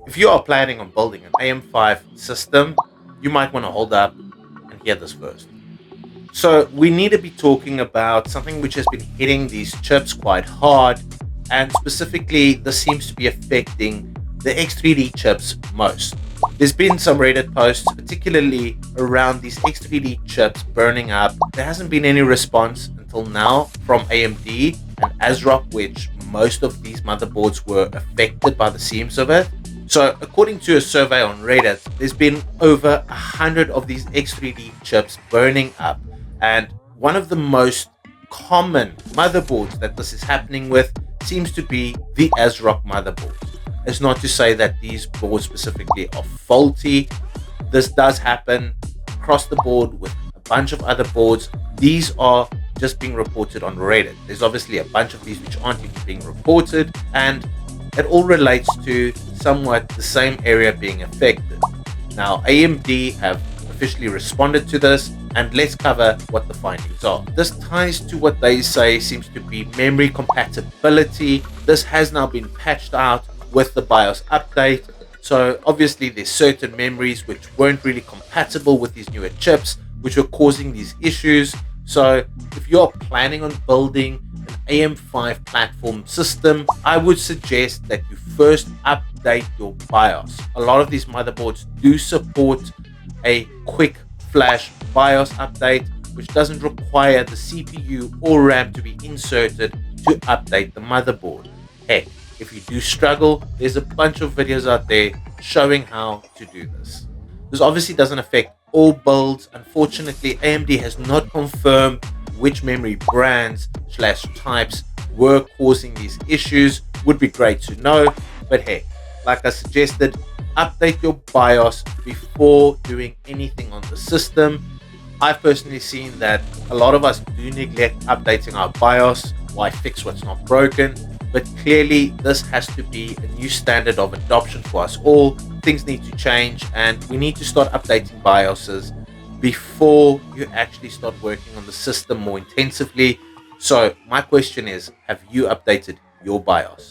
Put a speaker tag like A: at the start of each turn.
A: If you are planning on building an AM5 system, you might want to hold up and hear this first. So we need to be talking about something which has been hitting these chips quite hard, and specifically this seems to be affecting the X3D chips most. There's been some Reddit posts, particularly around these X3D chips burning up. There hasn't been any response until now from AMD and ASrock, which most of these motherboards were affected by the seams of it. So according to a survey on Reddit, there's been over 100 of these X3D chips burning up. And one of the most common motherboards that this is happening with seems to be the ASrock motherboard. It's not to say that these boards specifically are faulty. This does happen across the board with a bunch of other boards. These are just being reported on Reddit. There's obviously a bunch of these which aren't even being reported, and it all relates to somewhat the same area being affected. Now, AMD have officially responded to this, and let's cover what the findings are. This ties to what they say seems to be memory compatibility. This has now been patched out with the BIOS update. So obviously there's certain memories which weren't really compatible with these newer chips, which were causing these issues. So if you're planning on building an AM5 platform system, I would suggest that you first update your BIOS. A lot of these motherboards do support a quick flash BIOS update, which doesn't require the CPU or RAM to be inserted to update the motherboard. Heck, if you do struggle, there's a bunch of videos out there showing how to do this. This obviously doesn't affect all builds. Unfortunately, AMD has not confirmed which memory brands / types were causing these issues. Would be great to know, but hey, like I suggested, update your BIOS before doing anything on the system. I've personally seen that a lot of us do neglect updating our BIOS. Why fix what's not broken? But clearly this has to be a new standard of adoption for us all. Things need to change, and we need to start updating BIOSes before you actually start working on the system more intensively. So my question is, have you updated your BIOS?